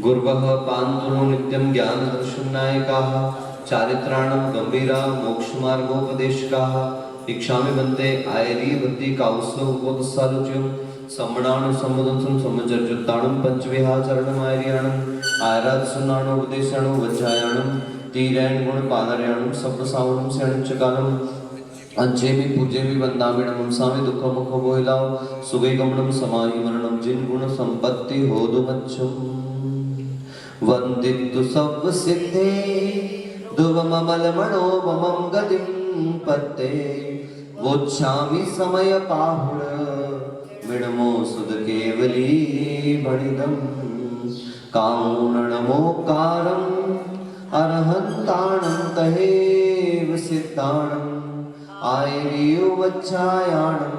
गुर्वः पान्तुनो नित्यं ज्ञानदर्शननायकाः चारित्राणं गम्भीरा मोक्षमार्गोपदेशकाः इच्छामि बन्ते आयरीवद्दि काउत्सवोपदस्सालुच्यं सम्मणाणु सम्मदंसं सम्मजर्जुत्ताणं पञ्चविहाचरणमायर्याणं आयराजसुनाणोपदेशाणो वज्रायाणं तीरैण गुणपादर्याणं सप्तसावणं स्याणं अंचेमि पूजेमि वंदामि नमंसामि दुःखमुखो बोहिलाओ सुगैगमनं समाहि मरणं जिन गुण संपत्ति होदुमच्छम् वंदितु सब सिद्धे दुवममलमणो ममं गतिं पत्ते वोच्छामि समय पाहुण विणमो सुद केवली बणिदं कारणमोकारम् अरहन्ताणं तहेव सिद्धाणम् आयरियो वच्छायाणं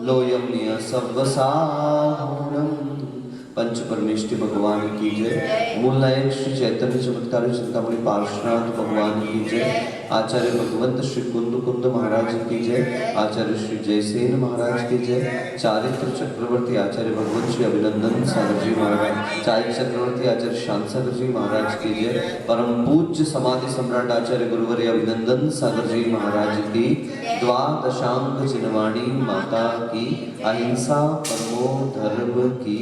लोयम्य सव्वसाहुणम्। पंच परमेष्टि भगवान की जय। मूल नायक श्री चैतन्य चमत्कारी चिंतामणि पार्श्वनाथ भगवान की जय। आचार्य भगवंत श्री कुंद महाराज की जय। आचार्य श्री जयसेन महाराज की जय। चारित्र चक्रवर्ती आचार्य भगवंत श्री अभिनंदन सागर जी महाराज, चारित्र चक्रवर्ती आचार्य शांत सागर जी महाराज की जय। परम पूज्य समाधि सम्राट आचार्य गुरुवर्य अभिनंदन सागर जी महाराज की। द्वादशांग जिनवाणी माता की, अहिंसा परमो धर्म की।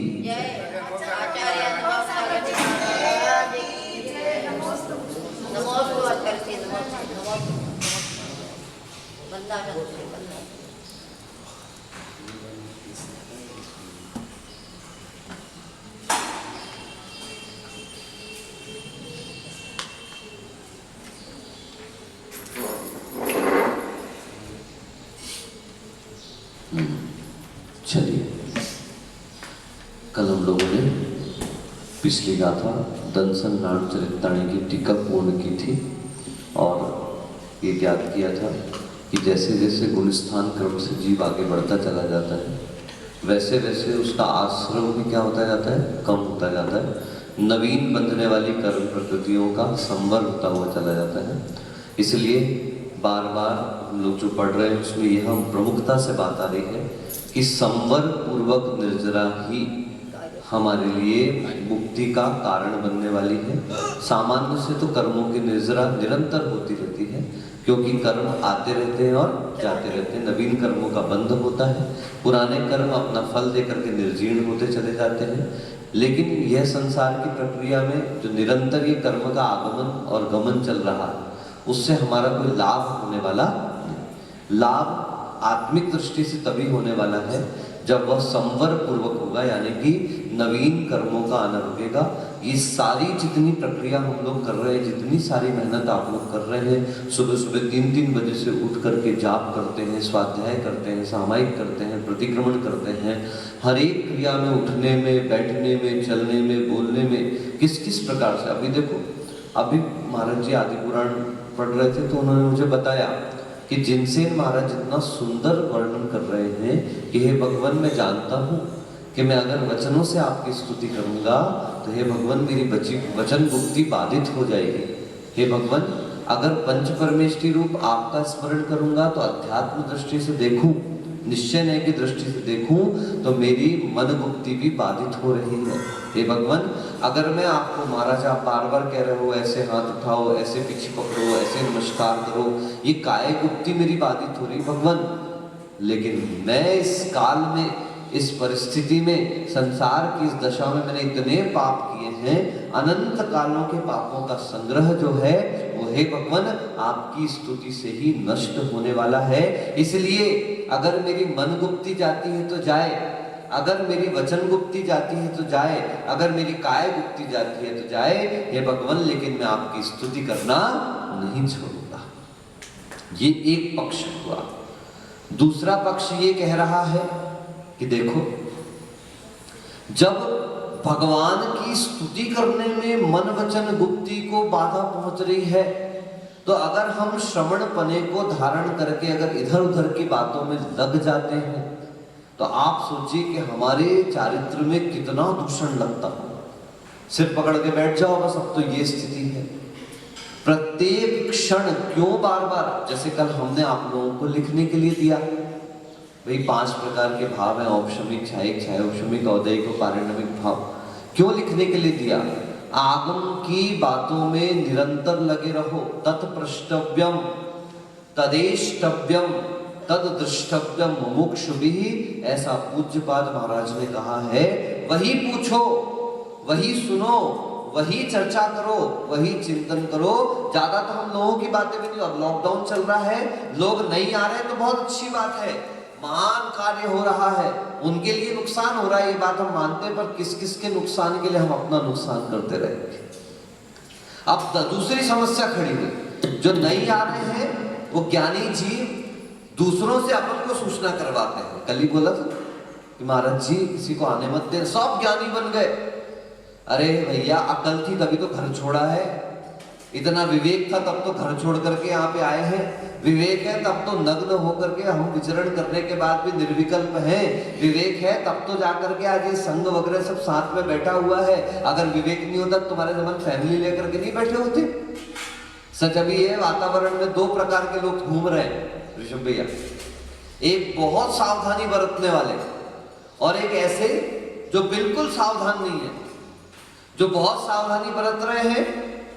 चलिए, कल हम लोगों ने पिछली गाथा दंसन नाम चरिताणी की टीका पूर्ण की थी और ये ज्ञात किया था कि जैसे जैसे गुणस्थान क्रम से जीव आगे बढ़ता चला जाता है वैसे वैसे उसका आश्रम भी क्या होता जाता है, कम होता जाता है। नवीन बंधने वाली कर्म प्रकृतियों का संवर होता हुआ चला जाता है। इसलिए बार बार हम लोग जो पढ़ रहे हैं उसमें यह प्रमुखता से बात आ रही है कि संवर पूर्वक निर्जरा ही हमारे लिए मुक्ति का कारण बनने वाली है। सामान्य से तो कर्मों की निर्जरा निरंतर होती रहती है, क्योंकि कर्म आते रहते हैं और जाते रहते हैं। नवीन कर्मों का बंध होता है, पुराने कर्म अपना फल देकर के निर्जीर्ण होते चले जाते हैं। लेकिन यह संसार की प्रक्रिया में जो निरंतर ये कर्म का आगमन और गमन चल रहा है, उससे हमारा कोई लाभ होने वाला नहीं। लाभ आत्मिक दृष्टि से तभी होने वाला है जब वह संवर पूर्वक होगा, यानी कि नवीन कर्मों का आना रुकेगा। ये सारी जितनी प्रक्रिया हम लोग कर रहे हैं, जितनी सारी मेहनत आप लोग कर रहे हैं, सुबह सुबह 3-3 बजे से उठ करके जाप करते हैं, स्वाध्याय करते हैं, सामायिक करते हैं, प्रतिक्रमण करते हैं, हर एक क्रिया में उठने में, बैठने में, चलने में, बोलने में किस किस प्रकार से। अभी देखो, अभी महाराज जी आदि पुराण पढ़ रहे थे तो उन्होंने मुझे बताया कि जिनसेन महाराज जितना सुंदर वर्णन कर रहे हैं कि हे भगवान, मैं जानता हूँ कि मैं अगर वचनों से आपकी स्तुति करूंगा तो हे भगवान मेरी वचन गुप्ति बाधित हो जाएगी। हे भगवान, अगर पंच परमेष्टि रूप आपका स्मरण करूंगा तो अध्यात्म दृष्टि से देखूं, निश्चय नय की दृष्टि से देखूं तो मेरी मन गुप्ति भी बाधित हो रही है। हे भगवान, अगर मैं आपको, महाराज आप बार बार कह रहे हो ऐसे हाथ उठाओ, ऐसे पीछे पकड़ो, ऐसे नमस्कार करो, ये काय गुप्ति मेरी बाधित हो रही भगवान। लेकिन मैं इस काल में, इस परिस्थिति में, संसार की इस दशा में मैंने इतने पाप किए हैं, अनंत कालों के पापों का संग्रह जो है वो हे भगवान आपकी स्तुति से ही नष्ट होने वाला है। इसलिए अगर मेरी मन गुप्ति जाती है तो जाए, अगर मेरी वचन गुप्ति जाती है तो जाए, अगर मेरी काय गुप्ति जाती है तो जाए, हे भगवान, लेकिन मैं आपकी स्तुति करना नहीं छोड़ूंगा। ये एक पक्ष हुआ। दूसरा पक्ष ये कह रहा है कि देखो, जब भगवान की स्तुति करने में मन वचन गुप्ति को बाधा पहुंच रही है, तो अगर हम श्रवण पने को धारण करके अगर इधर उधर की बातों में लग जाते हैं तो आप सोचिए कि हमारे चारित्र में कितना दूषण लगता हो। सिर पकड़ के बैठ जाओ बस, अब तो ये स्थिति है। प्रत्येक क्षण क्यों बार बार, जैसे कल हमने आप लोगों को लिखने के लिए दिया, भाई 5 प्रकार के भाव हैं, औपशमिक, छायिक, छायोपशमिक, औदैहिक, पारिणमिक भाव। क्यों लिखने के लिए दिया? आगम की बातों में निरंतर लगे रहो। तत्प्रष्टव्यम तदेष्टव्यम तद दृष्टव्यम मुमुक्षुभिः, ऐसा पूज्यपाद महाराज ने कहा है। वही पूछो, वही सुनो, वही चर्चा करो, वही चिंतन करो। ज्यादा तो हम लोगों की बातें भी नहीं। अब लॉकडाउन चल रहा है, लोग नहीं आ रहे तो बहुत अच्छी बात है, महान कार्य हो रहा है, उनके लिए नुकसान हो रहा है, ये बात हम मानते हैं। पर किस किस के नुकसान के लिए हम अपना नुकसान करते रहेंगे? अब दूसरी समस्या खड़ी हुई, जो नहीं आ रहे हैं वो ज्ञानी जीव दूसरों से अपन को सूचना करवाते हैं। कल ही बोला था कि महाराज जी किसी को आने मत दे, सब ज्ञानी बन गए। अरे भैया, अकल थी तभी तो घर छोड़ा है, इतना विवेक था तब तो घर छोड़ करके यहाँ पे आए हैं। विवेक है तब तो नग्न होकर के हम विचरण करने के बाद भी निर्विकल्प हैं। विवेक है तब तो जाकर के आज ये संघ वगैरह सब साथ में बैठा हुआ है। अगर विवेक नहीं होता तुम्हारे जमान फैमिली लेकर के नहीं बैठे होते। सच अभी ये वातावरण में दो प्रकार के लोग घूम रहे हैं ऋषभ भैया, एक बहुत सावधानी बरतने वाले और एक ऐसे जो बिल्कुल सावधान नहीं है। जो बहुत सावधानी बरत रहे हैं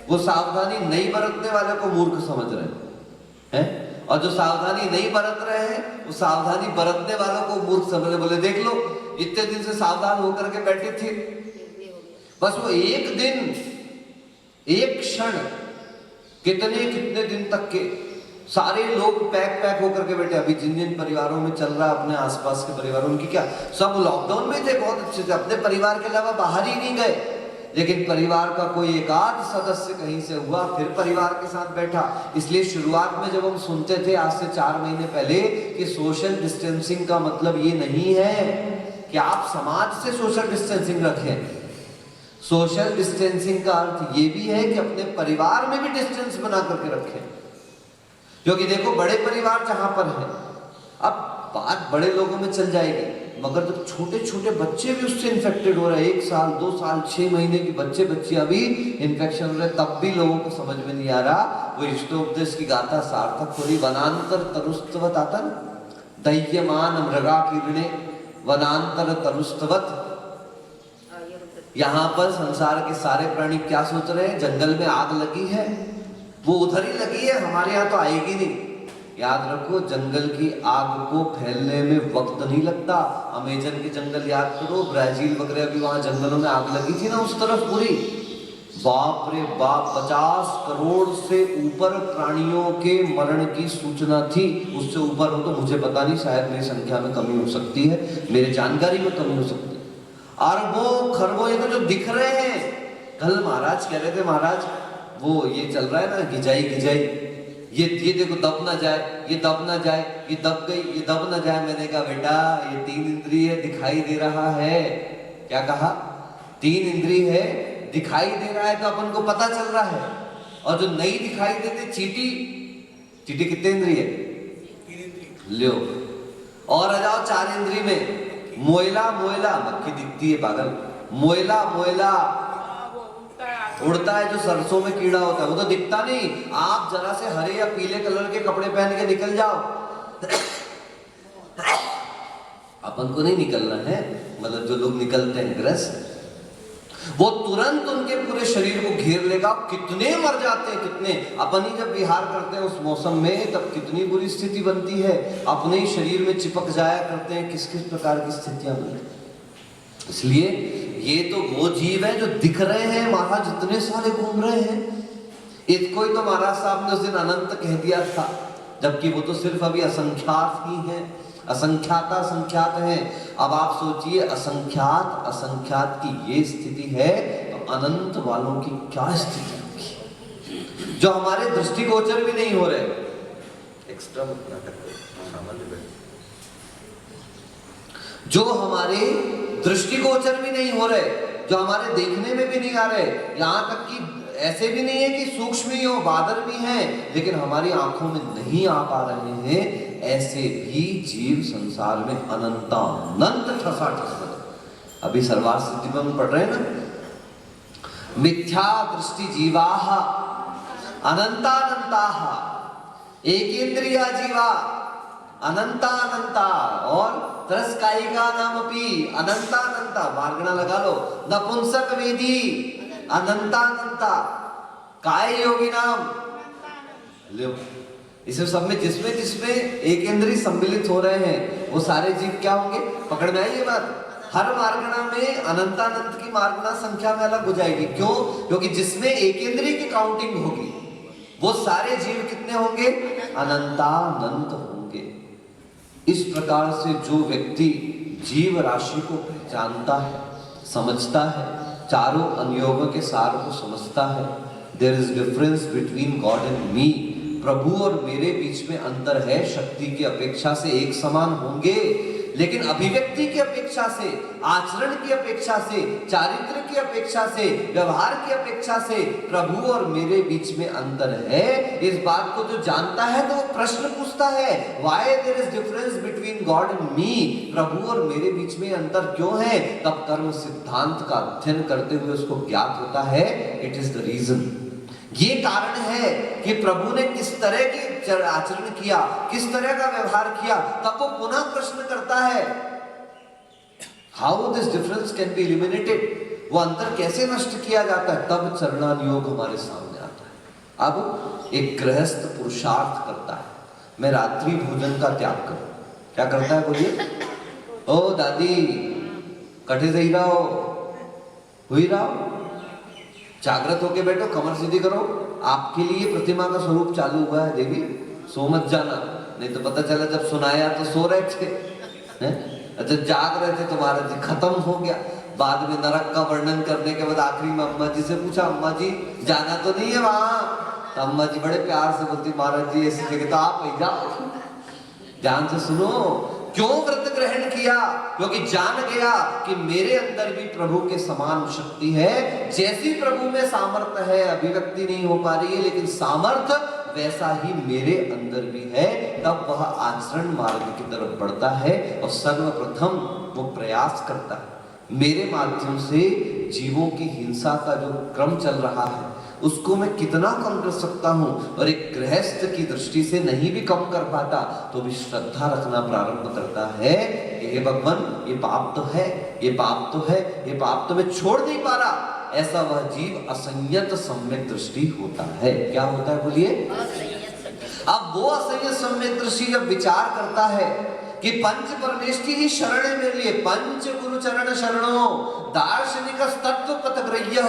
वो सावधानी नहीं बरतने वाले को मूर्ख समझ रहे हैं, और जो सावधानी नहीं बरत रहे हैं वो सावधानी बरतने वालों को मूर्ख समझ रहे। बोले देख लो, इतने दिन से सावधान होकर के बैठे थे, बस वो एक दिन, एक क्षण, कितने कितने दिन तक के सारे लोग पैक होकर के बैठे। अभी जिन जिन परिवारों में चल रहा है, अपने आसपास के परिवारों, उनकी क्या, सब लॉकडाउन में थे, बहुत अच्छे से अपने परिवार के अलावा बाहर ही नहीं गए। लेकिन परिवार का कोई एक आध सदस्य कहीं से हुआ, फिर परिवार के साथ बैठा। इसलिए शुरुआत में जब हम सुनते थे आज से 4 महीने पहले कि सोशल डिस्टेंसिंग का मतलब ये नहीं है कि आप समाज से सोशल डिस्टेंसिंग रखें। सोशल डिस्टेंसिंग का अर्थ ये भी है कि अपने परिवार में भी डिस्टेंस बना करके रखें। क्योंकि देखो, बड़े परिवार जहां पर है, अब बात बड़े लोगों में चल जाएगी, मगर जब छोटे छोटे बच्चे भी उससे इन्फेक्टेड हो रहे हैं, 1 साल 2 साल 6 महीने की बच्चियां भी इन्फेक्शन हो रहे, तब भी लोगों को समझ में नहीं आ रहा। वो इष्टोपदेश की गाथा सार्थक हो रही। वनांतर तरुस्तवत आता ना, दह्यमान मृगा किरणे वनांतर तरुस्तवत। यहाँ पर संसार के सारे प्राणी क्या सोच रहे हैं? जंगल में आग लगी है, वो उधर ही लगी है, हमारे यहाँ तो आएगी नहीं। याद रखो, जंगल की आग को फैलने में वक्त नहीं लगता। अमेजन के जंगल याद करो, ब्राजील वगैरह भी वहां जंगलों में आग लगी थी ना, उस तरफ पूरी, बाप रे बाप, 50 करोड़ से ऊपर प्राणियों के मरण की सूचना थी। उससे ऊपर हो तो मुझे पता नहीं, शायद मेरी संख्या में कमी हो सकती है, मेरी जानकारी में कमी हो सकती है। अरबों खरबों ये तो जो दिख रहे हैं। कल महाराज कह रहे थे, महाराज वो ये चल रहा है ना, गिजाई गिजाई, ये देखो दब ना जाए, ये दब ना जाए, ये दब गई, ये दब ना जाए। मैंने कहा बेटा, ये 3 इंद्रिय दिखाई दे रहा है। क्या कहा? 3 इंद्रिय है, दिखाई दे रहा है तो अपन को पता चल रहा है। और जो नहीं दिखाई देते, चीटी कितने इंद्रिय? 3 इंद्रिय लो। और आ जाओ 4 इंद्रिय में, मोयला मक्खी दिखती है पागल, मोयला उड़ता है, जो सरसों में कीड़ा होता है वो तो दिखता नहीं। आप जरा से हरे या पीले कलर के कपड़े पहन के निकल जाओ, अपन को नहीं निकलना है, मतलब जो लोग निकलते हैं ग्रस्त, वो तुरंत उनके पूरे शरीर को घेर लेगा। कितने मर जाते हैं, कितने। अपन ही जब विहार करते हैं उस मौसम में, तब कितनी बुरी स्थिति बनती है, अपने ही शरीर में चिपक जाया करते हैं, किस किस प्रकार की स्थितियां बनती। इसलिए ये तो वो जीव है जो दिख रहे हैं, महाराज इतने सारे घूम रहे हैं। इसको ही तो महाराज साहब ने उस दिन अनंत कह दिया था, जबकि वो तो सिर्फ अभी असंख्यात ही है, असंख्याता संख्यात है। अब आप सोचिए, असंख्यात की ये स्थिति है, तो अनंत वालों की क्या स्थिति होगी, जो हमारे दृष्टिगोचर भी नहीं हो रहे। एक्स्ट्रा मत ना करते, सामान्य बैठ, जो हमारे दृष्टिगोचर भी नहीं हो रहे, जो हमारे देखने में भी नहीं आ रहे। यहां तक कि ऐसे भी नहीं है कि सूक्ष्म ही हो, बादल भी हैं, लेकिन हमारी आंखों में नहीं आ पा रहे हैं। ऐसे भी जीव संसार में अनंत ठसा। अभी सर्वार्थ स्थिति में हम पढ़ रहे हैं ना, मिथ्या दृष्टि जीवाः अनंतानंताः, एकेंद्रिया जीवा अनंतानंता, और त्रस्कायिका नामपि अनंतानंता, मार्गना लगा लो, नपुंसक वेदी अनंतानंता, काय योगी नाम लो। इसे सब में जिसमें जिसमें एक इंद्रिय सम्मिलित हो रहे हैं वो सारे जीव क्या होंगे, पकड़ में आई ये बात। हर मार्गना में अनंतानंत की मार्गना संख्या में अलग हो जाएगी। क्यों? क्योंकि जिसमें एक इंद्रिय की काउंटिंग होगी वो सारे जीव कितने होंगे, अनंतानंत होंगे। इस प्रकार से जो व्यक्ति जीव राशि को पहचानता है, समझता है, चारों अनुयोगों के सार को समझता है, there is difference between God and me, प्रभु और मेरे बीच में अंतर है, शक्ति की अपेक्षा से एक समान होंगे, लेकिन अभिव्यक्ति की अपेक्षा से, आचरण की अपेक्षा से, चारित्र की अपेक्षा से, व्यवहार की अपेक्षा से प्रभु और मेरे बीच में अंतर है। इस बात को जो जानता है तो वो प्रश्न पूछता है, why there is difference between God and me, प्रभु और मेरे बीच में अंतर क्यों है? तब कर्म सिद्धांत का अध्ययन करते हुए उसको ज्ञात होता है, इट इज द रीजन, ये कारण है कि प्रभु ने किस तरह के आचरण किया, किस तरह का व्यवहार किया। तब वो पुनः प्रश्न करता है, how this difference can be eliminated, वो अंतर कैसे नष्ट किया जाता है। तब चरणानुयोग हमारे सामने आता है। अब एक गृहस्थ पुरुषार्थ करता है, मैं रात्रि भोजन का त्याग करूं। क्या करता है बोलिए? ओ दादी कठे सही रहो, हुई रहो, जागृत होके बैठो, कमर सीधी करो, आपके लिए प्रतिमा का स्वरूप चालू हुआ है देवी, सो मत जाना, नहीं तो पता चला जब सुनाया तो सो रहे थे, अच्छा जाग रहे थे, तुम्हारा जी खत्म हो गया। बाद में नरक का वर्णन करने के बाद आखिरी में अम्मा जी से पूछा, अम्मा जी जाना तो नहीं है वहां? तो अम्मा जी बड़े प्यार से बोलती, महाराज जी ऐसी जगह तो आप ही जाओ। ध्यान से सुनो, क्यों व्रत ग्रहण किया? क्योंकि जान गया कि मेरे अंदर भी प्रभु के समान शक्ति है, जैसी प्रभु में सामर्थ्य है, अभिव्यक्ति नहीं हो पा रही है लेकिन सामर्थ्य वैसा ही मेरे अंदर भी है। तब वह आचरण मार्ग की तरफ बढ़ता है और सर्वप्रथम वो प्रयास करता है, मेरे माध्यम से जीवों की हिंसा का जो क्रम चल रहा है उसको मैं कितना कम कर सकता हूं। और एक गृहस्थ की दृष्टि से नहीं भी कम कर पाता तो भी श्रद्धा रखना प्रारंभ करता है, हे भगवान ये पाप तो है, ये पाप तो है, ये पाप तो मैं छोड़ नहीं पा रहा। ऐसा वह जीव असंयत सम्यक दृष्टि होता है। क्या होता है बोलिए? अब वो असंयत सम्यक दृष्टि जब विचार करता है कि पंच परमेष्टि ही शरण है मेरे लिए, पंच गुरु चरण शरणो दार्शनिक तत्व पथग्रह्य,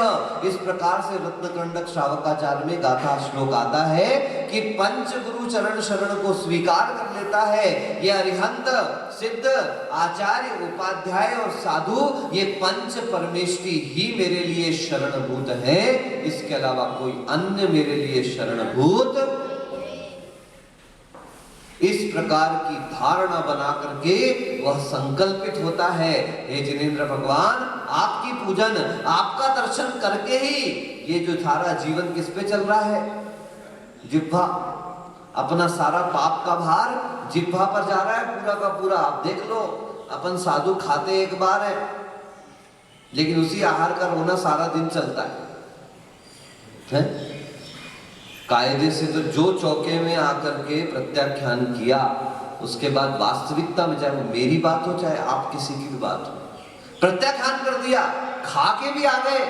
इस प्रकार से रत्नकंडक श्रावकाचार्य में गाथा श्लोक आता है कि पंच गुरु चरण शरण को स्वीकार कर लेता है। ये अरिहंत सिद्ध आचार्य उपाध्याय और साधु ये पंच परमेष्टि ही मेरे लिए शरणभूत है, इसके अलावा कोई अन्य मेरे लिए शरणभूत। इस प्रकार की धारणा बना करके वह संकल्पित होता है, हे जिनेंद्र भगवान आपकी पूजन, आपका दर्शन करके ही ये जो सारा जीवन किस पे चल रहा है, जिह्वा, अपना सारा पाप का भार जिह्वा पर जा रहा है पूरा का पूरा। आप देख लो, अपन साधु खाते एक बार है लेकिन उसी आहार का रोना सारा दिन चलता है? कायदे से तो जो चौके में आकर के प्रत्याख्यान किया उसके बाद वास्तविकता में, चाहे वो मेरी बात हो चाहे आप किसी की भी बात हो, प्रत्याख्यान कर दिया, खा के भी आ गए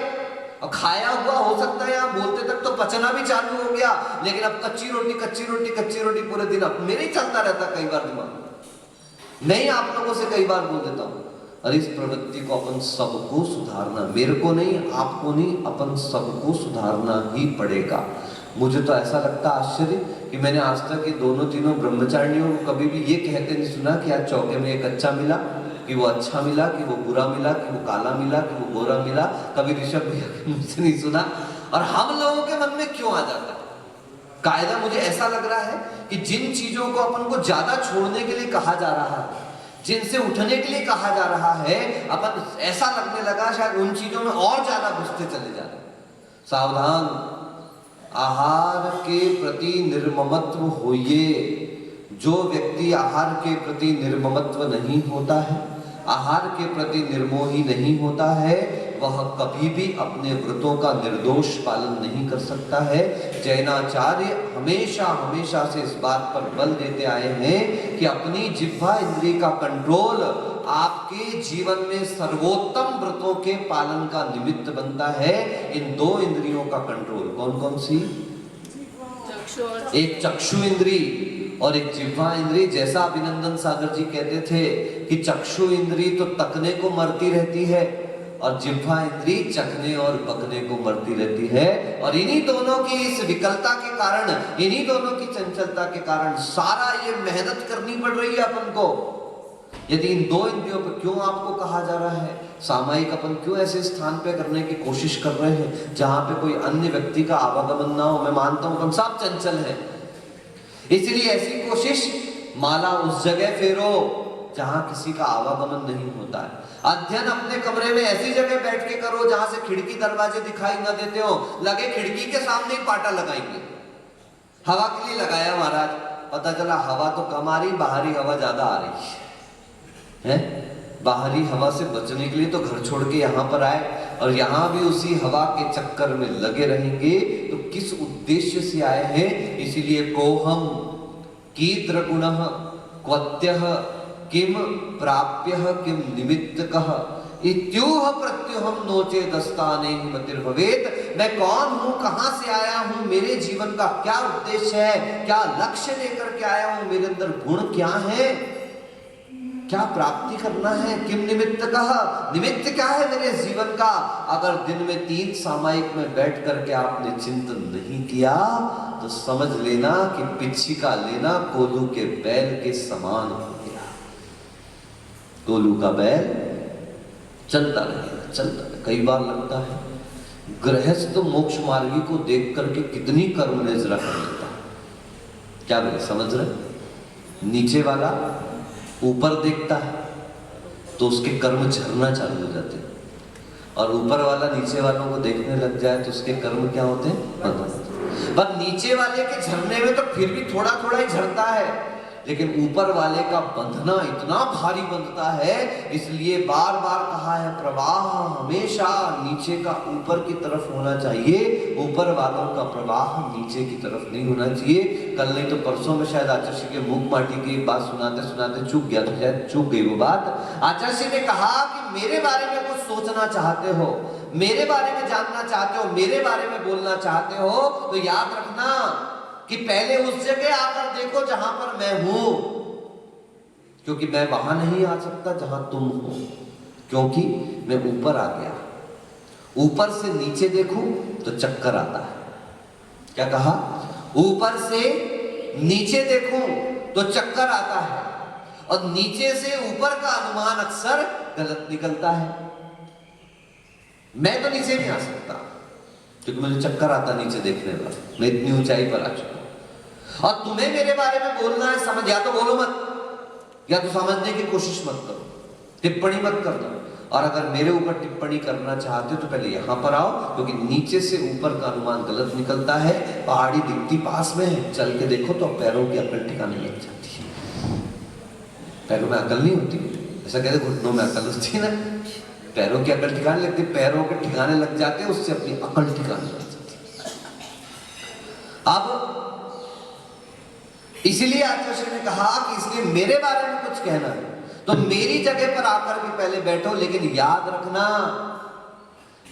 और खाया हुआ हो सकता है यहाँ बोलते तक तो पचना भी चालू हो गया, लेकिन अब कच्ची रोटी कच्ची रोटी कच्ची रोटी पूरे दिन अब मेरे ही चलता रहता। कई बार दिमाग नहीं, आप लोगों से कई बार बोल देता हूँ, और इस प्रवृत्ति को अपन सबको सुधारना, मेरे को नहीं आपको नहीं, अपन सबको सुधारना ही पड़ेगा। मुझे तो ऐसा लगता आश्चर्य कि मैंने आज तक ये दोनों तीनों ब्रह्मचारियों को कभी भी ये कहते नहीं सुना कि आज चौके में एक अच्छा मिला, कि वो अच्छा मिला, कि वो बुरा मिला, कि वो काला मिला, कि वो गोरा मिला। कभी ऋषभ भैया के मुझ से नहीं सुना, और हम लोगों के मन में क्यों आ जाता है? कायदा मुझे ऐसा लग रहा है कि जिन चीजों को अपन को ज्यादा छोड़ने के लिए कहा जा रहा है, जिनसे उठने के लिए कहा जा रहा है, अपन ऐसा लगने लगा शायद उन चीजों में और ज्यादा घुसते चले जा रहे। सावधान, आहार के प्रति निर्ममत्व होइए। जो व्यक्ति आहार के प्रति निर्ममत्व नहीं होता है, आहार के प्रति निर्मोही नहीं होता है, वह कभी भी अपने व्रतों का निर्दोष पालन नहीं कर सकता है। जैनाचार्य हमेशा हमेशा से इस बात पर बल देते आए हैं कि अपनी जिह्वा इंद्रिय का कंट्रोल आपके जीवन में सर्वोत्तम व्रतों के पालन का निमित्त बनता है। इन दो इंद्रियों का कंट्रोल कौन कौन सी? एक चक्षु इंद्री और एक जिह्वा इंद्री। जैसा अभिनंदन सागर जी कहते थे कि चक्षु इंद्री तो तकने को मरती रहती है और जिह्वा इंद्री चखने और पकने को मरती रहती है। और इन्हीं दोनों की इस विकलता के कारण, इन्हीं दोनों की चंचलता के कारण सारा ये मेहनत करनी पड़ रही है अपन को। यदि इन दो इंद्रियों पर क्यों आपको कहा जा रहा है, सामायिक अपन क्यों ऐसे स्थान पे करने की कोशिश कर रहे हैं जहां पे कोई अन्य व्यक्ति का आवागमन ना हो। मैं मानता हूं अपन सब चंचल है, इसलिए ऐसी कोशिश, माला उस जगह फेरो जहां किसी का आवागमन नहीं होता है। अध्ययन अपने कमरे में ऐसी जगह बैठ के करो जहां से खिड़की दरवाजे दिखाई न देते हो। लगे खिड़की के सामने ही पाटा लगाएंगे, हवा के लिए लगाया महाराज, पता चला हवा तो कम आ रही, बाहरी हवा ज्यादा आ रही है। बाहरी हवा से बचने के लिए तो घर छोड़ के यहाँ पर आए और यहाँ भी उसी हवा के चक्कर में लगे रहेंगे, तो किस उद्देश्य से आए हैं? इसीलिए कोहम कीत्र गुणः क्वत्यः किम प्राप्यः किम निमित्तकः इत्यूह प्रत्युहम नोचे दस्ताने मतिर्भवेत। मैं कौन हूँ, कहाँ से आया हूँ, मेरे जीवन का क्या उद्देश्य है, क्या लक्ष्य लेकर के आया हूँ, मेरे अंदर गुण क्या है, क्या प्राप्ति करना है, किम निमित्त कहा, निमित्त क्या है मेरे जीवन का। अगर दिन में 3 सामायिक में बैठ करके आपने चिंतन नहीं किया तो समझ लेना कि पिच्छिका लेना कोल्हू के बैल के समान हो गया। कोल्हू का बैल चलता रहेगा, चलता रहेगा। कई बार लगता है गृहस्थ मोक्ष मार्गी को देख करके कितनी कर्म नेजरा कर लेता है। क्या बोले, समझ रहे? नीचे वाला ऊपर देखता है तो उसके कर्म झरना चालू हो जाते हैं, और ऊपर वाला नीचे वालों को देखने लग जाए तो उसके कर्म क्या होते हैं? पर नीचे वाले के झरने में तो फिर भी थोड़ा थोड़ा ही झरता है, लेकिन ऊपर वाले का बंधना इतना भारी बंधता है। इसलिए बार बार कहा है प्रवाह हमेशा नीचे का ऊपर की तरफ होना चाहिए, ऊपर वालों का प्रवाह नीचे की तरफ नहीं होना चाहिए। कल नहीं तो परसों में शायद आचार्य के मुख माटी की बात सुनाते सुनाते चूक गया, तो शायद चूक गई वो बात। आचार्य ने कहा कि मेरे बारे में कुछ सोचना चाहते हो, मेरे बारे में जानना चाहते हो, मेरे बारे में बोलना चाहते हो, तो याद रखना कि पहले उस जगह आकर देखो जहां पर मैं हूं, क्योंकि मैं वहां नहीं आ सकता जहां तुम हो, क्योंकि मैं ऊपर आ गया। ऊपर से नीचे देखूं तो चक्कर आता है। क्या कहा? ऊपर से नीचे देखूं तो चक्कर आता है, और नीचे से ऊपर का अनुमान अक्सर गलत निकलता है। मैं तो नीचे नहीं आ सकता क्योंकि मुझे चक्कर आता नीचे देखने का, मैं इतनी ऊंचाई पर आ चुका। और तुम्हें मेरे बारे में बोलना है, समझ, या तो बोलो मत, या तो समझने की कोशिश मत करो, टिप्पणी मत करना। और अगर मेरे ऊपर टिप्पणी करना चाहते हो तो पहले यहां पर आओ, क्योंकि नीचे से ऊपर का अनुमान गलत निकलता है। पहाड़ी दिखती पास में है, चल के देखो तो पैरों की अकल ठिकाने लग जाती है। पैरों में अकल नहीं होती, ऐसा कहते घुटनों में अकल होती है ना, पैरों की अकल ठिकाने लगती, पैरों के ठिकाने लग जाते हैं, उससे अपनी अकल ठिकाने लग जाती है। अब इसीलिए आचार्य ने कहा कि इसलिए मेरे बारे में कुछ कहना है तो मेरी जगह पर आकर के पहले बैठो, लेकिन याद रखना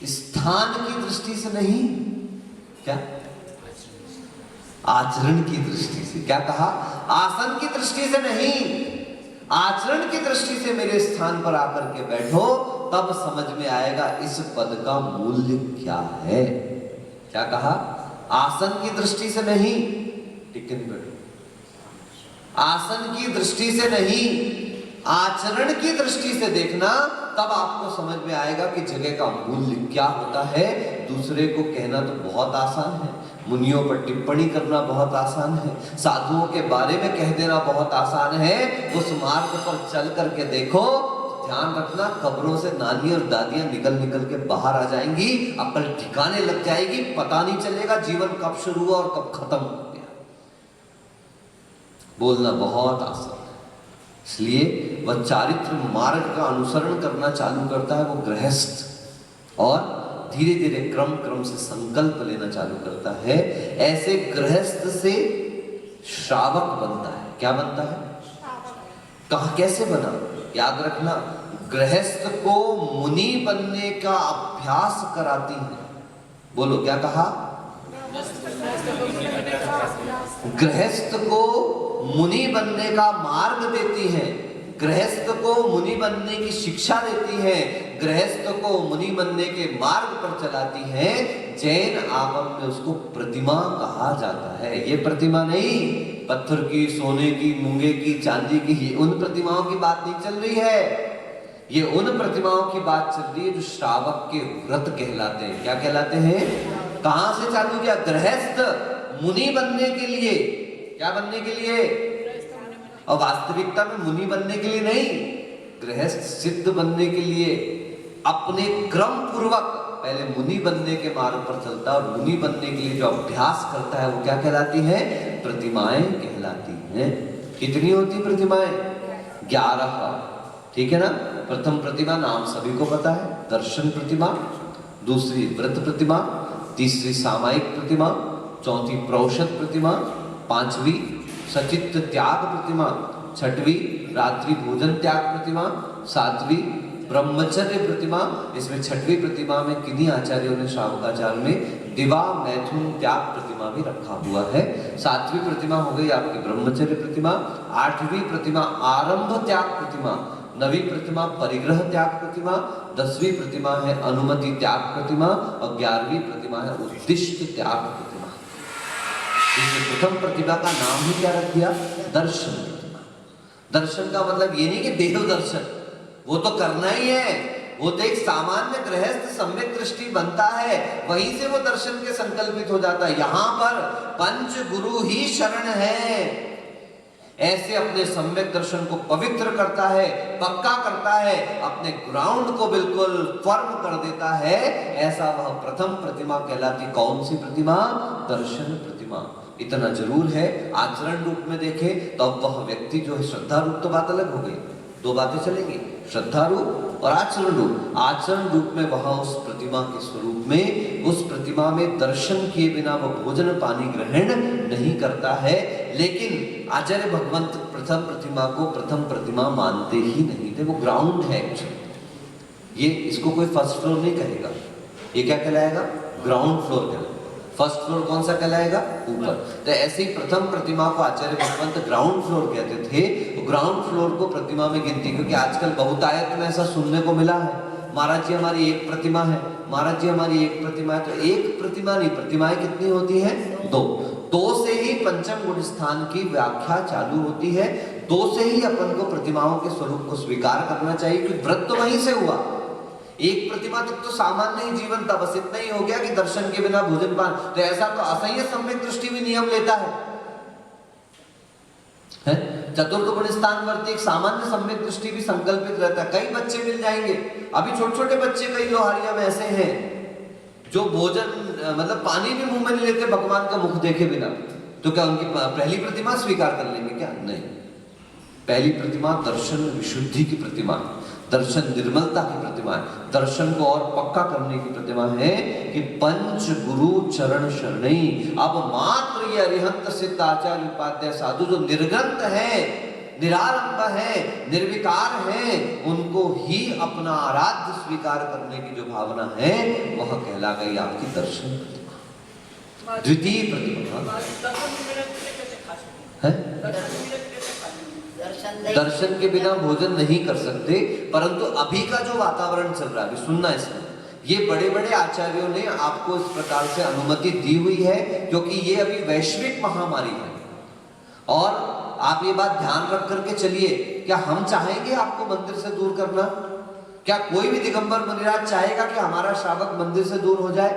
स्थान की दृष्टि से नहीं, क्या आचरण की दृष्टि से। क्या कहा? आसन की दृष्टि से नहीं, आचरण की दृष्टि से मेरे स्थान पर आकर के बैठो, तब समझ में आएगा इस पद का मूल्य क्या है। क्या कहा? आसन की दृष्टि से नहीं, टिक नहीं बैठो, आसन की दृष्टि से नहीं, आचरण की दृष्टि से देखना, तब आपको समझ में आएगा कि जगह का मूल्य क्या होता है। दूसरे को कहना तो बहुत आसान है, मुनियों पर टिप्पणी करना बहुत आसान है, साधुओं के बारे में कह देना बहुत आसान है। उस मार्ग पर चल करके देखो, ध्यान रखना कब्रों से नानी और दादियां निकल निकल के बाहर आ जाएंगी, अकल ठिकाने लग जाएगी, पता नहीं चलेगा जीवन कब शुरू हुआ और कब खत्म हो गया। बोलना बहुत आसान है, इसलिए वह चारित्र मार्ग का अनुसरण करना चालू करता है, वो गृहस्थ, और धीरे धीरे क्रम क्रम से संकल्प लेना चालू करता है। ऐसे गृहस्थ से श्रावक बनता है। क्या बनता है? कहा कैसे बना? याद रखना, गृहस्थ को मुनि बनने का अभ्यास कराती है। बोलो क्या कहा? गृहस्थ को मुनि बनने का मार्ग देती है, गृहस्थ को मुनि बनने की शिक्षा देती है, गृहस्थ को मुनि बनने के मार्ग पर चलाती है। जैन आगम में उसको प्रतिमा कहा जाता है। ये प्रतिमा नहीं पत्थर की, सोने की, मूंगे की, चांदी की, ये उन प्रतिमाओं की बात नहीं चल रही है। ये उन प्रतिमाओं की बात चल रही है जो श्रावक के व्रत कहलाते हैं। क्या कहलाते हैं? कहां से चालू किया? गृहस्थ मुनि बनने के लिए। क्या बनने के लिए? और वास्तविकता में मुनि बनने के लिए नहीं, गृहस्थ सिद्ध बनने के लिए अपने क्रम पूर्वक पहले मुनि बनने के मार्ग पर चलता है, और मुनि बनने के लिए जो अभ्यास करता है वो क्या कहलाती है? प्रतिमाएं कहलाती हैं। कितनी होती प्रतिमाएं? 11। ठीक है ना? प्रथम प्रतिमा नाम सभी को पता है, दर्शन प्रतिमा। दूसरी व्रत प्रतिमा, तीसरी सामायिक प्रतिमा, चौथी प्रौषध प्रतिमा, पांचवी सचित्त त्याग प्रतिमा, छठवीं रात्रि भोजन त्याग प्रतिमा, सातवीं ब्रह्मचर्य प्रतिमा। इसमें छठवीं प्रतिमा में किन्हीं आचार्यों ने, श्रावकाचार्य में दिवा मैथुन त्याग प्रतिमा भी रखा हुआ है। सातवीं प्रतिमा हो गई आपकी ब्रह्मचर्य प्रतिमा, आठवीं प्रतिमा आरंभ त्याग प्रतिमा, नवीं प्रतिमा परिग्रह त्याग प्रतिमा, 10वीं प्रतिमा है अनुमति त्याग प्रतिमा, और 11वीं प्रतिमा है उद्दिष्ट त्याग प्रतिमा। इसमें प्रथम प्रतिमा का नाम ही क्या रख दिया? दर्शन प्रतिमा। दर्शन का मतलब ये नहीं कि देव दर्शन, वो तो करना ही है, वो तो एक सामान्य गृहस्थ सम्यक दृष्टि बनता है, वहीं से वो दर्शन के संकल्पित हो जाता है। यहां पर पंच गुरु ही शरण है। ऐसे अपने सम्यक दर्शन को पवित्र करता है, पक्का करता है, अपने ग्राउंड को बिल्कुल फर्म कर देता है। ऐसा वह प्रथम प्रतिमा कहलाती। कौन सी प्रतिमा? दर्शन प्रतिमा। इतना जरूर है, आचरण रूप में देखें तो अब वह व्यक्ति जो है, श्रद्धा रूप तो बात अलग हो गई, दो बातें चलेंगी, श्रद्धा रूप और आचरण रूप। आचरण रूप में वह उस प्रतिमा के स्वरूप में, उस प्रतिमा में दर्शन किए बिना वह भोजन पानी ग्रहण नहीं करता है। लेकिन आचार्य भगवंत प्रथम प्रतिमा को प्रथम प्रतिमा मानते ही नहीं थे। वो ग्राउंड है एक्चुअली। ये इसको कोई फर्स्ट फ्लोर नहीं कहेगा, ये क्या कहलाएगा? ग्राउंड फ्लोर कहलाएगा। फर्स्ट फ्लोर कौन सा कहलाएगा? ऊपर। तो ऐसे ही प्रथम प्रतिमा को आचार्य भगवंत ग्राउंड फ्लोर कहते थे। तो ग्राउंड फ्लोर को प्रतिमा में गिनती, क्योंकि आजकल बहुतायत में ऐसा सुनने को मिला है, महाराज जी हमारी एक प्रतिमा है, महाराज जी हमारी एक प्रतिमा है। तो एक प्रतिमा नहीं, प्रतिमाएं कितनी होती हैं? 2। 2 से ही पंचम गुण स्थान की व्याख्या चालू होती है। 2 से ही अपन को प्रतिमाओं के स्वरूप को स्वीकार करना चाहिए, क्योंकि व्रत तो वहीं से हुआ। एक प्रतिमा तक तो सामान्य ही जीवन था, बस इतना ही हो गया कि दर्शन के बिना भोजन पान। तो ऐसा तो असह्य सम्यक दृष्टि भी नियम लेता है। चतुर्थ गुण स्थान वर्ती एक सामान्य सम्यक दृष्टि भी संकल्पित रहता है। कई बच्चे मिल जाएंगे, अभी छोटे छोटे बच्चे कई लोहारिया में ऐसे हैं जो भोजन मतलब पानी भी मुंह में नहीं लेते भगवान का मुख देखे बिना। तो क्या उनकी पहली प्रतिमा स्वीकार कर लेंगे क्या? नहीं। पहली प्रतिमा दर्शन विशुद्धि की प्रतिमा, दर्शन निर्मलता की प्रतिमा है, दर्शन को और पक्का करने की प्रतिमा है कि पंच गुरु चरण शरणई। अब मात्र ये अरिहंत सिद्ध आचार्य उपाध्याय साधु जो निर्ग्रंथ है, निरालंब है, निर्विकार है, उनको ही अपना आराध्य स्वीकार करने की जो भावना है वह कहला गई आपकी दर्शन प्रतिमा। द्वितीय प्रतिमा है दर्शन के बिना भोजन नहीं कर सकते। परंतु अभी का जो वातावरण चल रहा है, अभी सुनना इसमें, ये बड़े बड़े आचार्यों ने आपको इस प्रकार से अनुमति दी हुई है, क्योंकि ये अभी वैश्विक महामारी है। और आप ये बात ध्यान रख करके चलिए, क्या हम चाहेंगे आपको मंदिर से दूर करना? क्या कोई भी दिगंबर मुनिराज चाहेगा कि हमारा श्रावक मंदिर से दूर हो जाए?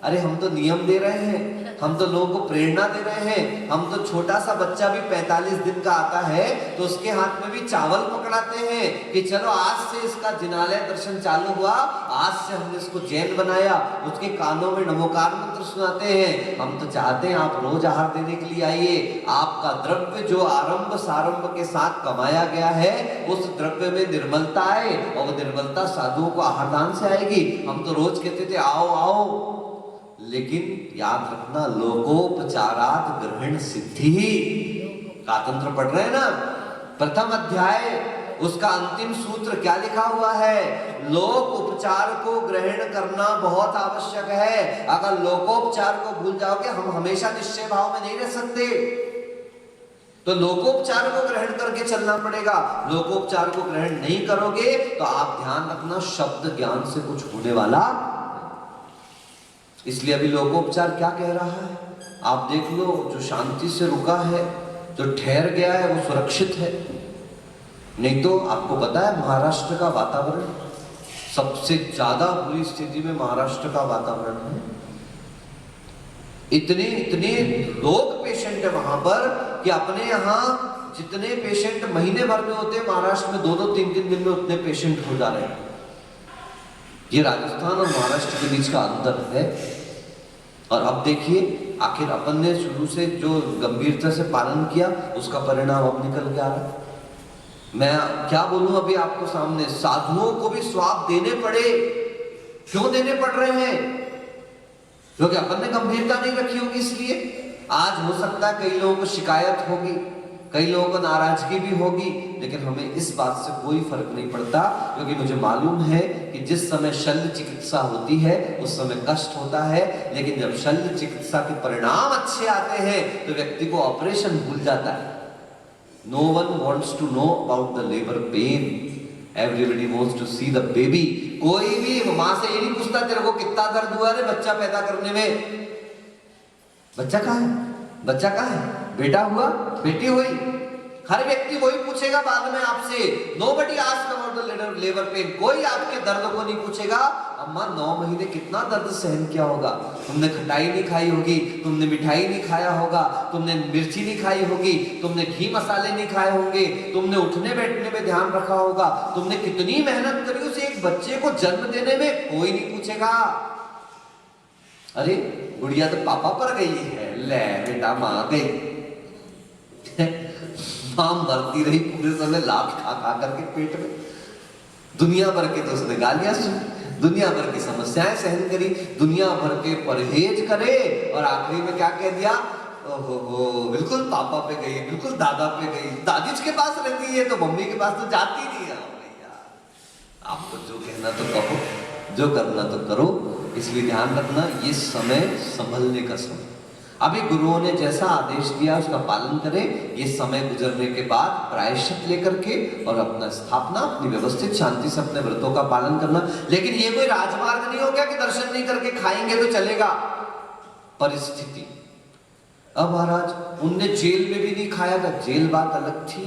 अरे हम तो नियम दे रहे हैं हम तो लोगों को प्रेरणा दे रहे हैं। हम तो छोटा सा बच्चा भी 45 दिन का आता है तो उसके हाथ में भी चावल पकड़ाते हैं कि चलो आज से इसका जिनालय दर्शन चालू हुआ, आज से हमने इसको जैन बनाया। उसके कानों में नमोकार मंत्र सुनाते हैं। हम तो चाहते हैं आप रोज आहार देने के लिए आइए। आपका द्रव्य जो आरंभ सारंभ के साथ कमाया गया है उस द्रव्य में निर्मलता आए, और वो निर्मलता साधुओं को आहार दान से आएगी। हम तो रोज कहते थे आओ आओ, लेकिन याद रखना लोकोपचारात ग्रहण सिद्धि। कातंत्र पढ़ रहे हैं ना, प्रथम अध्याय उसका अंतिम सूत्र क्या लिखा हुआ है? लोक उपचार को ग्रहण करना बहुत आवश्यक है। अगर लोकोपचार को भूल जाओगे, हम हमेशा निश्चय भाव में नहीं रह सकते, तो लोकोपचार को ग्रहण करके चलना पड़ेगा। लोकोपचार को ग्रहण नहीं करोगे तो आप ध्यान रखना शब्द ज्ञान से कुछ होने वाला। इसलिए अभी लोकोपचार क्या कह रहा है आप देख लो। जो शांति से रुका है, जो ठहर गया है, वो सुरक्षित है। नहीं तो आपको पता है महाराष्ट्र का वातावरण सबसे ज्यादा बुरी स्थिति में महाराष्ट्र का वातावरण है। इतने लोग पेशेंट है वहां पर कि अपने यहाँ जितने पेशेंट महीने भर में होते हैं, महाराष्ट्र में 2-2, 3-3 दिन में उतने पेशेंट हो जा रहे हैं। ये राजस्थान और महाराष्ट्र के बीच का अंतर है। और अब देखिए आखिर अपन ने शुरू से जो गंभीरता से पालन किया उसका परिणाम अब निकल के आ रहा है। मैं क्या बोलूं अभी आपको सामने, साधुओं को भी स्वाब देने पड़े। क्यों देने पड़ रहे हैं? क्योंकि अपन ने गंभीरता नहीं रखी होगी। इसलिए आज हो सकता है कई लोगों को शिकायत होगी, कई लोगों को नाराजगी भी होगी, लेकिन हमें इस बात से कोई फर्क नहीं पड़ता, क्योंकि मुझे मालूम है कि जिस समय शल्य चिकित्सा होती है उस समय कष्ट होता है, लेकिन जब शल्य चिकित्सा के परिणाम अच्छे आते हैं तो व्यक्ति को ऑपरेशन भूल जाता है। No one wants to know about the labor pain. Everybody wants to see the baby. कोई भी माँ से ये नहीं पूछता तेरे को कितना दर्द हुआ रे बच्चा पैदा करने में। बच्चा कहाँ है? बच्चा कहाँ है? बेटा हुआ, बेटी हुई। हर व्यक्ति वही पूछेगा बाद में आपसे। Nobody asks about the labor pain. कोई आपके दर्द को नहीं पूछेगा। अम्मा 9 महीने कितना दर्द सहन किया होगा, तुमने खटाई नहीं खाई होगी, तुमने मिठाई नहीं खाया होगा, तुमने मिर्ची नहीं खाई होगी, तुमने घी मसाले नहीं खाए होंगे, तुमने उठने बैठने में ध्यान रखा होगा, तुमने कितनी मेहनत करी उसे एक बच्चे को जन्म देने में। कोई नहीं पूछेगा। अरे गुड़िया तो पापा पर गई है, ले बेटा माँ गई। मां मरती रही पूरे समय लात खा खा करके पेट में। दुनिया भर के तो उसने गालियां सुनी, दुनिया भर की समस्याएं सहन करी, दुनिया भर के परहेज करे, और आखिरी में क्या कह दिया? ओहो बिल्कुल पापा पे गई, बिल्कुल दादा पे गई। दादी के पास रहती है तो मम्मी के पास तो जाती नहीं है। भैया आपको जो कहना तो कहो, जो करना तो करो। इसलिए ध्यान रखना ये समय संभलने का समय। अभी गुरुओं ने जैसा आदेश दिया उसका पालन करें। ये समय गुजरने के बाद प्रायश्चित लेकर के और अपना स्थापना, अपनी व्यवस्थित शांति से अपने व्रतों का पालन करना। लेकिन ये कोई राजमार्ग नहीं हो गया कि दर्शन नहीं करके खाएंगे तो चलेगा। परिस्थिति, अब महाराज उनने जेल में भी नहीं खाया था, जेल बात अलग थी।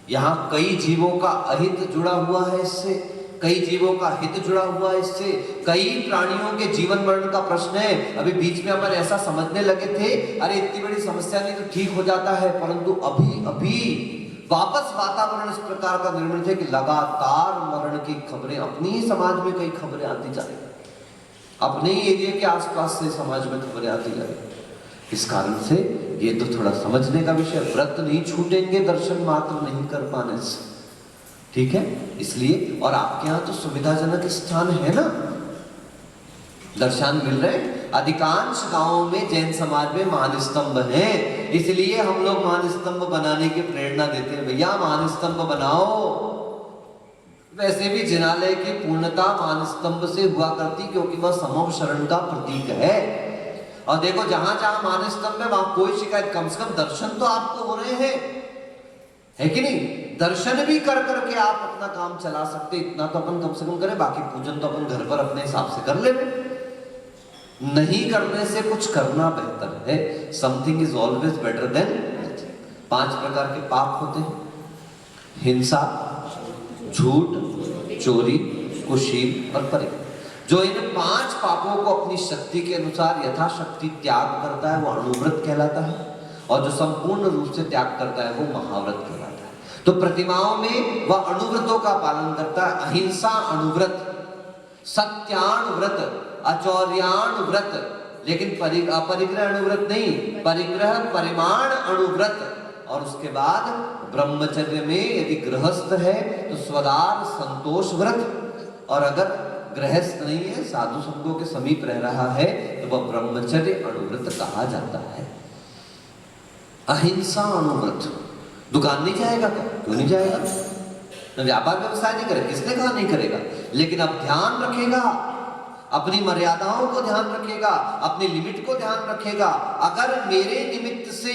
यहाँ कई जीवों का अहित जुड़ा हुआ है इससे, कई जीवों का हित जुड़ा हुआ है इससे, कई प्राणियों के जीवन मरण का प्रश्न है। अभी बीच में अपन ऐसा समझने लगे थे अरे इतनी बड़ी समस्या नहीं तो ठीक हो जाता है, परंतु अभी अभी वापस वातावरण इस प्रकार का निर्मित है कि लगातार मरण की खबरें, अपनी ही समाज में कई खबरें आती जा रही, अपने ही एरिया के आसपास से समाज में खबरें आती जा रही। इस कारण से ये तो थोड़ा समझने का विषय। व्रत नहीं छूटेंगे दर्शन मात्र नहीं कर पाने से, ठीक है? इसलिए, और आपके यहाँ तो सुविधाजनक स्थान है ना, दर्शन मिल रहे। अधिकांश गांवों में जैन समाज में महान स्तंभ है, इसलिए हम लोग महान स्तंभ बनाने की प्रेरणा देते हैं। भैया महान स्तंभ बनाओ। वैसे भी जिनालय की पूर्णता महान स्तंभ से हुआ करती, क्योंकि वह समव शरण का प्रतीक है। और देखो जहां जहां महान स्तंभ है वहां कोई शिकायत, कम से कम दर्शन तो आपको हो रहे हैं, है कि नहीं? दर्शन भी कर करके आप अपना काम चला सकते, इतना तो अपन कम से कम करें। बाकी पूजन तो अपन घर पर अपने हिसाब से कर ले। नहीं करने से कुछ करना बेहतर है। Something is always better than nothing. 5 प्रकार के पाप होते हैं: हिंसा, झूठ, चोरी, कुशील और परिग्रह। जो इन 5 पापों को अपनी शक्ति के अनुसार यथाशक्ति त्याग करता है वो अणुव्रत कहलाता है, और जो संपूर्ण रूप से त्याग करता है वो महाव्रत कहलाता है। तो प्रतिमाओं में वह अणुव्रतों का पालन करता है, अहिंसा अणुव्रत, सत्याणुव्रत, अचौर्याणुव्रत, लेकिन अपरिग्रह अणुव्रत नहीं, परिग्रह परिमाण अणुव्रत। और उसके बाद ब्रह्मचर्य में यदि गृहस्थ है तो स्वदार संतोष व्रत, और अगर गृहस्थ नहीं है, साधु संतों के समीप रह रहा है, तो वह ब्रह्मचर्य अणुव्रत कहा जाता है। अहिंसा अणुव्रत, दुकान नहीं जाएगा क्या? क्यों नहीं जाएगा? व्यापार व्यवसाय नहीं करेगा, किसने कहा नहीं करेगा, लेकिन अब ध्यान रखेगा, अपनी मर्यादाओं को ध्यान रखेगा, अपनी लिमिट को ध्यान रखेगा। अगर मेरे निमित्त से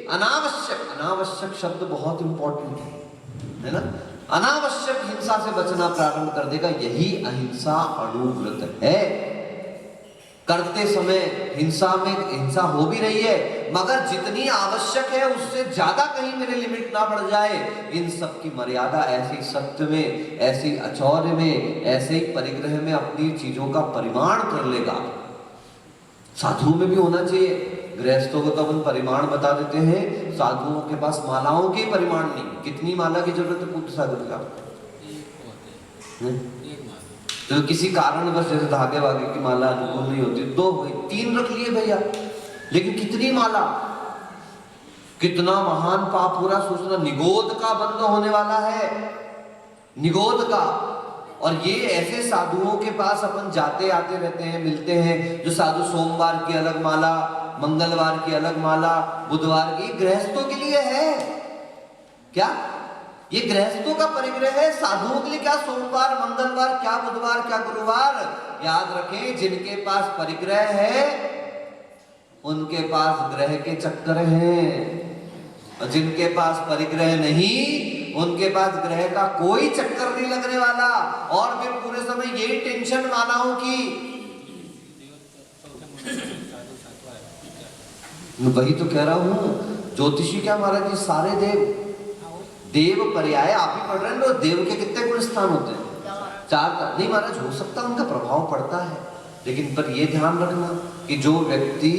अनावश्यक शब्द बहुत इंपॉर्टेंट है ना, अनावश्यक हिंसा से बचना प्रारंभ कर देगा, यही अहिंसा अणुव्रत है। करते समय हिंसा हो भी रही है, मगर जितनी आवश्यक है उससे ज्यादा कहीं मेरे लिमिट ना बढ़ जाए। इन सब की मर्यादा ऐसे सत्य में, ऐसे अचौर्य में, ऐसे ही परिग्रह में अपनी चीजों का परिमाण कर लेगा। साधुओं में भी होना चाहिए। गृहस्थों को तो अपन परिमाण बता देते हैं, साधुओं के पास मालाओं के परिमाण नहीं। कितनी माला की जरूरत है पूज्य सागर का? तो किसी कारणवश जैसे धागे वागे की माला अनुकूल नहीं होती, 2 हुई, 3 रख लिए भैया, लेकिन कितनी माला, कितना महान पाप पूरा सोचना। निगोद का बंद होने वाला है, निगोद का। और ये ऐसे साधुओं के पास अपन जाते आते रहते हैं, मिलते हैं, जो साधु सोमवार की अलग माला, मंगलवार की अलग माला, बुधवार की, गृहस्थों के लिए है क्या? ये गृहस्थों का परिग्रह है। साधुओं के लिए क्या सोमवार, मंगलवार, क्या बुधवार, क्या गुरुवार? याद रखें, जिनके पास परिग्रह है उनके पास ग्रह के चक्कर हैं, और जिनके पास परिग्रह नहीं उनके पास ग्रह का कोई चक्कर नहीं लगने वाला। और फिर पूरे समय यही टेंशन मालाओं की। वही तो कह रहा हूं, ज्योतिषी क्या महाराज जी, सारे देव पर्याय आप ही पढ़ रहे हैं। तो देव के कितने गुण स्थान होते हैं? 4 नहीं महाराज, हो सकता है उनका प्रभाव पड़ता है, लेकिन पर ये ध्यान रखना कि जो व्यक्ति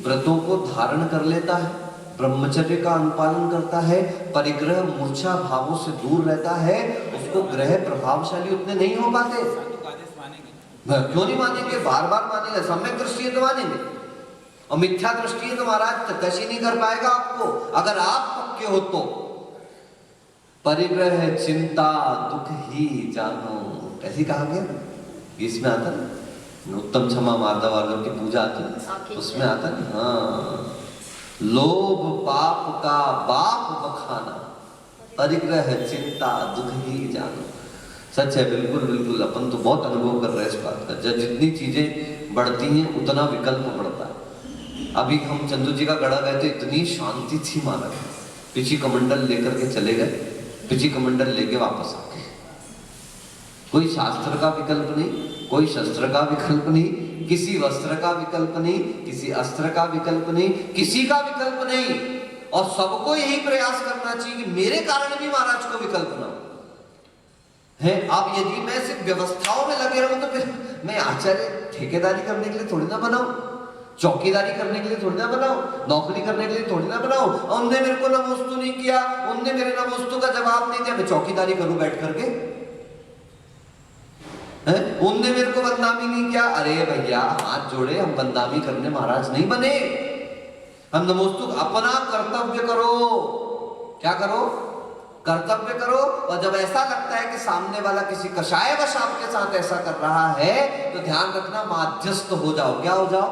व्रतों को धारण कर लेता है, ब्रह्मचर्य का अनुपालन करता है, परिग्रह मूर्छा भावों से दूर रहता है, उसको ग्रह प्रभावशाली उतने नहीं हो पाते। क्यों नहीं मानेंगे? बार बार मानेंगे। सम्यक दृष्टि है तो मानेंगे, और मिथ्या दृष्टि है तो महाराज कशी नहीं कर पाएगा आपको। अगर आप पक्के हो तो परिग्रह चिंता दुख ही जानो, ऐसी कहा गया। इसमें आता है उत्तम क्षमा माधव की पूजा आती है, उसमें आता है हाँ, लोभ पाप का बाप बखाना, परिग्रह चिंता दुख ही जानो। सच है, बिल्कुल बिल्कुल। अपन तो बहुत अनुभव कर रहे हैं इस बात का। जब जितनी चीजें बढ़ती हैं उतना विकल्प बढ़ता है। अभी हम चंदू जी का गढ़ा गए थे, इतनी शांति थी महाराज, पिछी कमंडल लेकर के चले गए, पिछी कमंडल लेके वापस आ गए। कोई शास्त्र का विकल्प नहीं, कोई शस्त्र का विकल्प नहीं, किसी वस्त्र का विकल्प नहीं, किसी अस्त्र का विकल्प नहीं, किसी का विकल्प नहीं। और सबको यही प्रयास करना चाहिए कि मेरे कारण भी महाराज को विकल्प ना है। अब यदि मैं सिर्फ व्यवस्थाओं में लगे रहूं तो फिर मैं आचार्य ठेकेदारी करने के लिए थोड़ी ना बनाऊं, चौकीदारी करने के लिए थोड़ी ना बनाओ, नौकरी करने के लिए थोड़ी ना बनाओ। उनने मेरे को नमोस्तु नहीं किया, उनने मेरे नमोस्तु का जवाब नहीं दिया, मैं चौकीदारी करूं बैठ करके? उनने मेरे को बदनामी नहीं किया, अरे भैया हाथ जोड़े, हम बदनामी करने महाराज नहीं बने। हम नमोस्तु, अपना कर्तव्य करो। क्या करो? कर्तव्य करो। और जब ऐसा लगता है कि सामने वाला किसी कषायवश आपके साथ ऐसा कर रहा है तो ध्यान रखना, माध्यस्थ हो जाओ। क्या हो जाओ?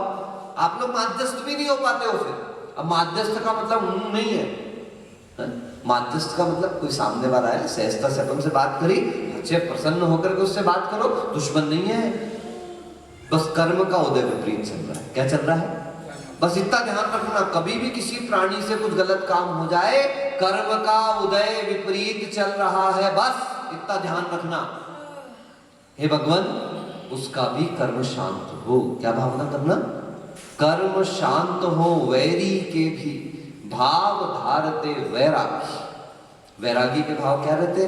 आप लोग माध्यस्थ भी नहीं हो पाते हो फिर। अब माध्यस्थ का मतलब नहीं है, माध्यस्थ का मतलब कोई सामने वाला है, सहजता से अपन से बात करी, अच्छे प्रसन्न होकर के उससे बात करो, दुश्मन नहीं है। बस कर्म का उदय विपरीत चल रहा है। क्या चल रहा है? बस इतना ध्यान रखना, कभी भी किसी प्राणी से कुछ गलत काम हो जाए, कर्म का उदय विपरीत चल रहा है, बस इतना ध्यान रखना। हे भगवान, उसका भी कर्म शांत हो। क्या भावना करना? कर्म शांत हो, वैरी के भी भाव धारते वैरागी। वैरागी के भाव क्या रहते?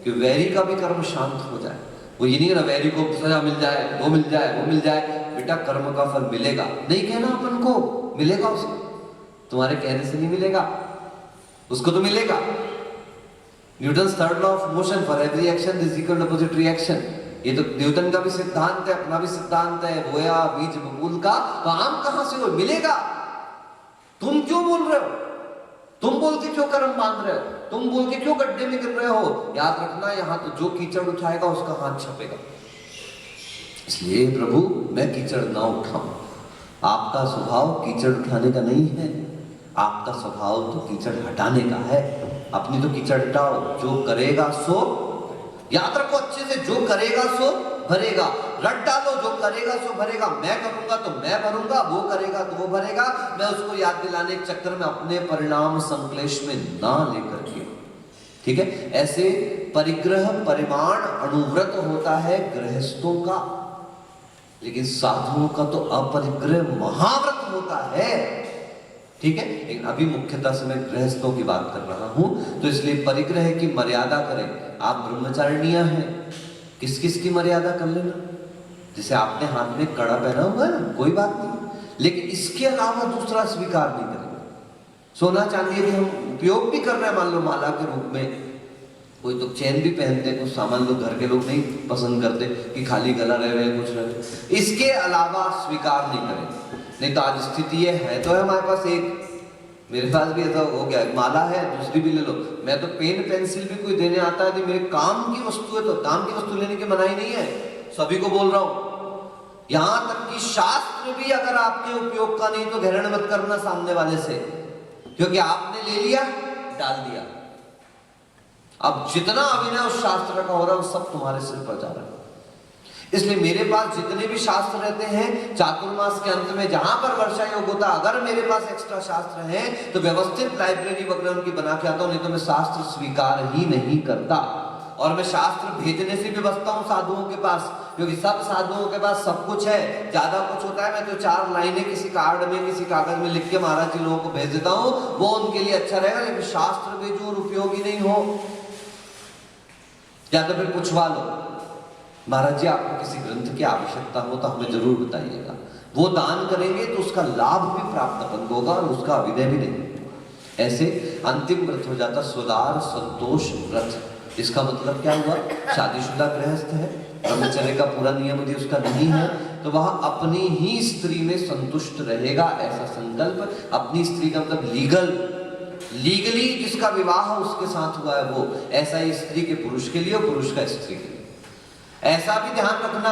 कि वैरी का भी कर्म शांत हो जाए, वो ये नहीं कहना वैरी को सजा मिल जाए, वो मिल जाए, वो मिल जाए। बेटा कर्म का फल मिलेगा, नहीं कहना अपन को मिलेगा, उसको तुम्हारे कहने से नहीं मिलेगा, उसको तो मिलेगा। Newton third law of motion, for every action is equal opposite reaction. ये तो न्यूटन का भी सिद्धांत है, अपना भी सिद्धांत है। बोया बीज बबूल का, तो आम कहां से हो, मिलेगा। तुम क्यों बोल रहे हो, तुम बोल के क्यों कर्म बांध रहे हो, तुम बोल के क्यों गड्ढे में गिर रहे हो। याद रखना, यहां तो जो कीचड़ उठाएगा उसका हाथ छपेगा। इसलिए प्रभु मैं कीचड़ ना उठाऊं। आपका स्वभाव कीचड़ उठाने का नहीं है, आपका स्वभाव तो कीचड़ हटाने का है। अपनी तो कीचड़ हटाओ, जो करेगा सो, याद रखो अच्छे से, जो करेगा सो भरेगा। रट डालो, जो करेगा सो भरेगा। मैं करूंगा तो मैं भरूंगा, वो करेगा तो वो भरेगा। मैं उसको याद दिलाने के चक्कर में अपने परिणाम संक्लेश में ना लेकर के, ठीक है। ऐसे परिग्रह परिमाण अनुव्रत होता है गृहस्थों का, लेकिन साधुओं का तो अपरिग्रह महाव्रत होता है, ठीक है। लेकिन अभी मुख्यतः से मैं गृहस्थों की बात कर रहा हूं, तो इसलिए परिग्रह की मर्यादा करें। आप ब्रह्मचारिणियां हैं, किस किस की मर्यादा कर लेना। जैसे आपने हाथ में कड़ा पहना हुआ है ना, कोई बात नहीं, लेकिन इसके अलावा दूसरा स्वीकार नहीं करेंगे। सोना चांदी भी हम उपयोग भी कर रहे हैं, मान लो माला के रूप में, कोई तो चैन भी पहनते हैं, कुछ सामान लोग घर के लोग नहीं पसंद करते कि खाली गला रहे कुछ रहे, इसके अलावा स्वीकार नहीं करें। नहीं तो आज स्थिति ये है, तो है हमारे पास एक, मेरे पास भी ऐसा हो गया, माला है दूसरी भी ले लो। मैं तो पेन पेंसिल भी कोई देने आता है, मेरे काम की वस्तु है तो काम की वस्तु लेने की मनाही नहीं है, सभी को बोल रहा हूं। यहां तक कि शास्त्र भी अगर आपके उपयोग का नहीं तो ग्रहण मत करना सामने वाले से, क्योंकि आपने ले लिया डाल दिया। अब जितना अभिनय उस शास्त्र का हो रहा है वो सब तुम्हारे सिर पर जा रहा है। इसलिए मेरे पास जितने भी शास्त्र रहते हैं, चातुर्मास के अंत में जहां पर वर्षा योग होता, अगर मेरे पास एक्स्ट्रा शास्त्र हैं तो व्यवस्थित लाइब्रेरी वगैरह उनकी बना के आता हूं, नहीं तो मैं शास्त्र स्वीकार ही नहीं करता। और मैं शास्त्र भेजने से भी बचता हूं साधुओं के पास, क्योंकि सब साधुओं के पास सब कुछ है, ज्यादा कुछ होता है मैं तो 4 लाइनें किसी कार्ड में किसी कागज में लिख के महाराज जी लोगों को भेज देता हूं, वो उनके लिए अच्छा रहेगा। लेकिन शास्त्र भेजो और उपयोगी नहीं हो, या तो फिर पूछवा लो, महाराज जी आपको किसी ग्रंथ की आवश्यकता हो तो हमें जरूर बताइएगा। वो दान करेंगे तो उसका लाभ भी प्राप्त अपन होगा और उसका अविदय भी नहीं। ऐसे अंतिम व्रत हो जाता स्वदार संतोष व्रत। इसका मतलब क्या हुआ, शादीशुदा गृहस्थ है, ब्रह्मचर्य का पूरा नियम यदि उसका नहीं है तो वह अपनी ही स्त्री में संतुष्ट रहेगा, ऐसा संकल्प। अपनी स्त्री का मतलब लीगली जिसका विवाह उसके साथ हुआ है वो, ऐसा ही स्त्री के पुरुष के लिए और पुरुष का स्त्री के लिए। ऐसा भी ध्यान रखना,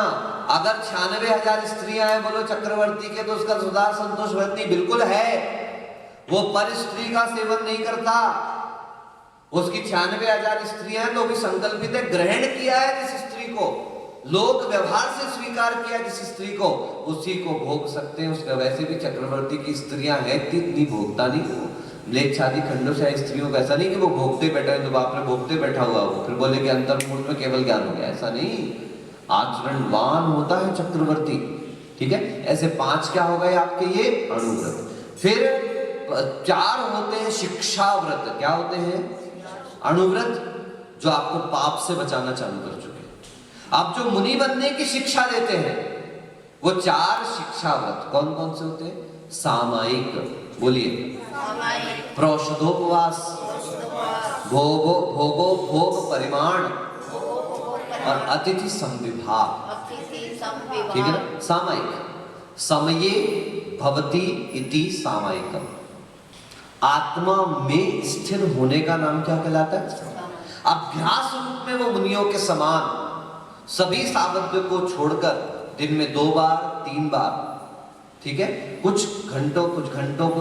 अगर 96,000 स्त्रियां हैं बोलो चक्रवर्ती के, तो उसका सुधार संतोष व्रत नहीं, बिल्कुल है। वो पर स्त्री का सेवन नहीं करता, उसकी 96,000 स्त्रियां हैं तो भी संकल्पित है, ग्रहण किया है जिस स्त्री को, लोक व्यवहार से स्वीकार किया जिस स्त्री को, उसी को भोग सकते हैं उसका। वैसे भी चक्रवर्ती की स्त्रियां हैं इतनी भोगता नहीं, लेख शादी खंडोशाही स्त्रियों का ऐसा नहीं कि वो भोगते बैठा है तो बाप रे भोगते बैठा हुआ वो, फिर बोले कि अंतर्मुहूर्त में केवल ज्ञान हो गया, ऐसा नहीं। आचरणवान होता है चक्रवर्ती, ठीक है। ऐसे 5 क्या हो गए आपके ये अणुव्रत। फिर 4 होते हैं शिक्षा व्रत। क्या होते हैं? अणुव्रत, जो आपको पाप से बचाना चालू कर चुके हैं। अब जो मुनि बनने की शिक्षा देते हैं वो 4 शिक्षा व्रत कौन कौन से होते हैं? सामायिक, बोलिए, प्रोषधोपवास, भोग परिमाण और अतिथि संविभाग, ठीक है ना। सामायिक, समये भवति इति सामायिकम, आत्मा में स्थिर होने का नाम क्या कहलाता है? अभ्यास रूप में वो मुनियों के समान सभी सामर्थ्य को छोड़कर दिन में 2 बार 3 बार, ठीक है, कुछ घंटों कुछ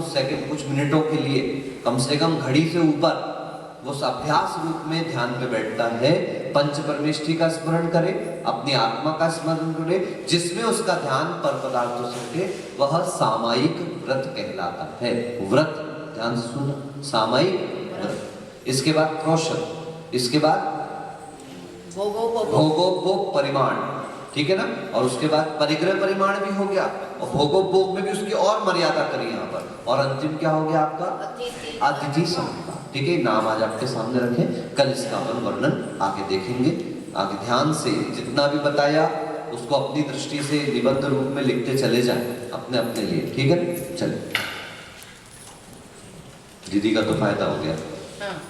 सेकंड कुछ मिनटों के लिए, कम से कम घड़ी से ऊपर वो अभ्यास रूप में ध्यान पे बैठता है। पंच परमेष्ठी का स्मरण करे, अपनी आत्मा का स्मरण करे, जिसमें उसका ध्यान पर पदार्थों से उठे, वह सामायिक व्रत कहलाता है। व्रत, ध्यान से सुनना, सामायिक व्रत। इसके बाद प्रोषण, इसके बाद भोगोपभोग परिमाण, ठीक है ना। और उसके बाद परिग्रह परिमाण भी हो गया, और भोगोपभोग में भी उसकी और मर्यादा करी यहाँ पर। और अंतिम क्या हो गया आपका? अतिथि संविभाग, ठीक है। नाम आज आपके सामने रखें, कल इसका अपन वर्णन आगे देखेंगे। आगे ध्यान से जितना भी बताया उसको अपनी दृष्टि से निबंध रूप में लिखते चले जाएं अपने अपने लिए, ठीक है? चलिए, दीदी का तो फायदा हो गया। हाँ।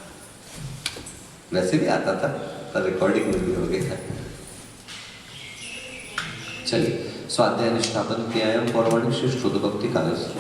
वैसे भी आता था पर रिकॉर्डिंग में भी हो गया। चलिए, स्वाध्याय निष्ठापन क्रियायाम पौराणिक शिष्ट शुद्ध भक्ति कालस।